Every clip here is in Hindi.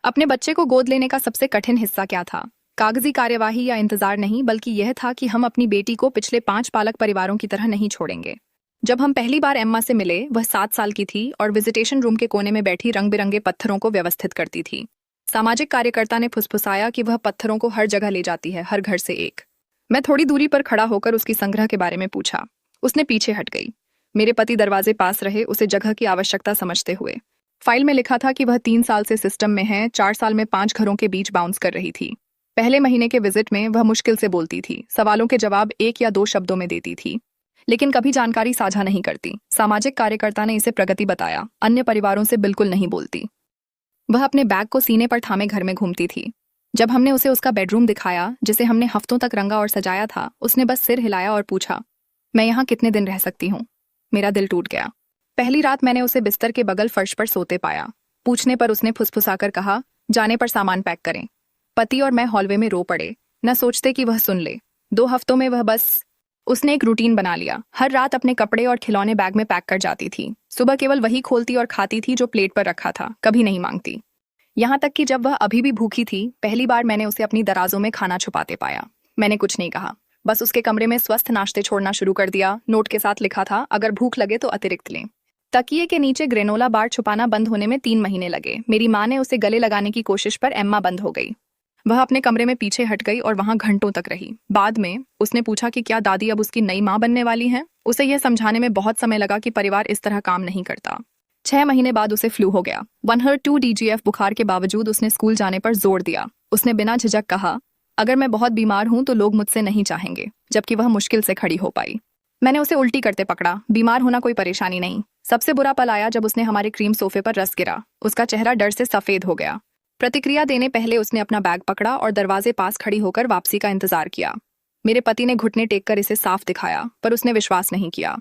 अपने बच्चे को गोद लेने का सबसे कठिन हिस्सा क्या था? कागजी कार्यवाही या इंतजार नहीं, बल्कि यह था कि हम अपनी बेटी को पिछले 5 पालक परिवारों की तरह नहीं छोड़ेंगे। जब हम पहली बार एम्मा से मिले, वह 7 साल की थी और विजिटेशन रूम के कोने में बैठी रंग बिरंगे पत्थरों को व्यवस्थित करती थी। सामाजिक कार्यकर्ता ने फुसफुसाया कि वह पत्थरों को हर जगह ले जाती है, हर घर से एक। मैं थोड़ी दूरी पर खड़ा होकर उसकी संग्रह के बारे में पूछा। उसने पीछे हट गई। मेरे पति दरवाजे पास रहे, उसे जगह की आवश्यकता समझते हुए। फाइल में लिखा था कि वह 3 साल से सिस्टम में है, 4 साल में 5 घरों के बीच बाउंस कर रही थी। पहले महीने के विजिट में वह मुश्किल से बोलती थी, सवालों के जवाब 1 या 2 शब्दों में देती थी, लेकिन कभी जानकारी साझा नहीं करती। सामाजिक कार्यकर्ता ने इसे प्रगति बताया, अन्य परिवारों से बिल्कुल नहीं बोलती। वह अपने बैग को सीने पर थामे घर में घूमती थी। जब हमने उसे उसका बेडरूम दिखाया, जिसे हमने हफ्तों तक रंगा और सजाया था, उसने बस सिर हिलाया और पूछा, मैं यहाँ कितने दिन रह सकती हूँ? मेरा दिल टूट गया। पहली रात मैंने उसे बिस्तर के बगल फर्श पर सोते पाया। पूछने पर उसने फुसफुसाकर कहा, जाने पर सामान पैक करें। पति और मैं हॉलवे में रो पड़े, न सोचते कि वह सुन ले। 2 हफ्तों में वह बस उसने एक रूटीन बना लिया। हर रात अपने कपड़े और खिलौने बैग में पैक कर जाती थी। सुबह केवल वही खोलती और खाती थी जो प्लेट पर रखा था, कभी नहीं मांगती। यहाँ तक कि जब वह अभी भी भूखी थी, पहली बार मैंने उसे अपनी दराजों में खाना छुपाते पाया। मैंने कुछ नहीं कहा, बस उसके कमरे में स्वस्थ नाश्ते छोड़ना शुरू कर दिया। नोट के साथ लिखा था, अगर भूख लगे तो अतिरिक्त लें। तकिए के नीचे ग्रेनोला बार छुपाना बंद होने में 3 महीने लगे। मेरी माँ ने उसे गले लगाने की कोशिश पर एम्मा बंद हो गई। वह अपने कमरे में पीछे हट गई और वहां घंटों तक रही। बाद में उसने पूछा कि क्या दादी अब उसकी नई माँ बनने वाली हैं? उसे यह समझाने में बहुत समय लगा कि परिवार इस तरह काम नहीं करता। 6 महीने बाद उसे फ्लू हो गया। 102 DGF बुखार के बावजूद उसने स्कूल जाने पर जोर दिया। उसने बिना झिझक कहा, अगर मैं बहुत बीमार हूं तो लोग मुझसे नहीं चाहेंगे, जबकि वह मुश्किल से खड़ी हो पाई। मैंने उसे उल्टी करते पकड़ा। बीमार होना कोई परेशानी नहीं। सबसे बुरा पल आया जब उसने हमारे क्रीम सोफे पर रस गिरा। उसका चेहरा डर से सफेद हो गया। प्रतिक्रिया देने पहले उसने अपना बैग पकड़ा और दरवाजे पास खड़ी होकर वापसी का इंतजार किया। मेरे पति ने घुटने टेककर इसे साफ दिखाया, पर उसने विश्वास नहीं किया।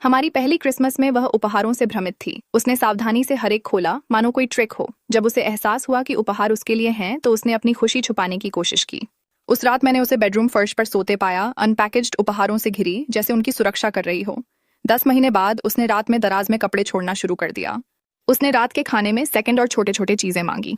हमारी पहली क्रिसमस में वह उपहारों से भ्रमित थी। उसने सावधानी से हर एक खोला, मानो कोई ट्रिक हो। जब उसे एहसास हुआ कि उपहार उसके लिए हैं, तो उसने अपनी खुशी छुपाने की कोशिश की। उस रात मैंने उसे बेडरूम फर्श पर सोते पाया, अनपैकेज्ड उपहारों से घिरी, जैसे उनकी सुरक्षा कर रही हो। 10 महीने बाद उसने रात में दराज में कपड़े छोड़ना शुरू कर दिया। उसने रात के खाने में सेकंड और छोटे छोटे चीजें मांगी।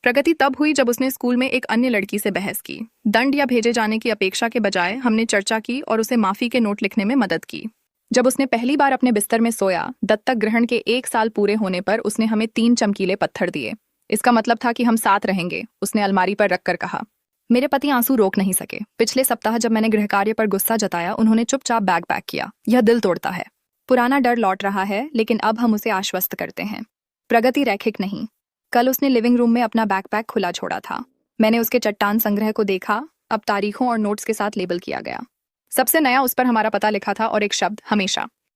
प्रगति तब हुई जब उसने स्कूल में एक अन्य लड़की से बहस की। दंड या भेजे जाने की अपेक्षा के बजाय हमने चर्चा की और उसे माफी के नोट लिखने में मदद की। जब उसने पहली बार अपने बिस्तर में सोया, दत्तक ग्रहण के 1 साल पूरे होने पर उसने हमें 3 चमकीले पत्थर दिए। इसका मतलब था कि हम साथ रहेंगे, उसने अलमारी पर रखकर कहा। मेरे पति आंसू रोक नहीं सके। पिछले सप्ताह जब मैंने गृह कार्य पर गुस्सा जताया, उन्होंने चुपचाप बैग पैक किया। यह दिल तोड़ता है। पुराना डर लौट रहा है, लेकिन अब हम उसे आश्वस्त करते हैं। प्रगति रैखिक नहीं। कल उसने लिविंग रूम में अपना बैकपैक खुला छोड़ा था। मैंने उसके चट्टान संग्रह को देखा। अब तारीखों और नोट्स के साथ लेबल किया गया। सबसे नया उस पर हमारा पता लिखा था और एक शब्द, हमेशा।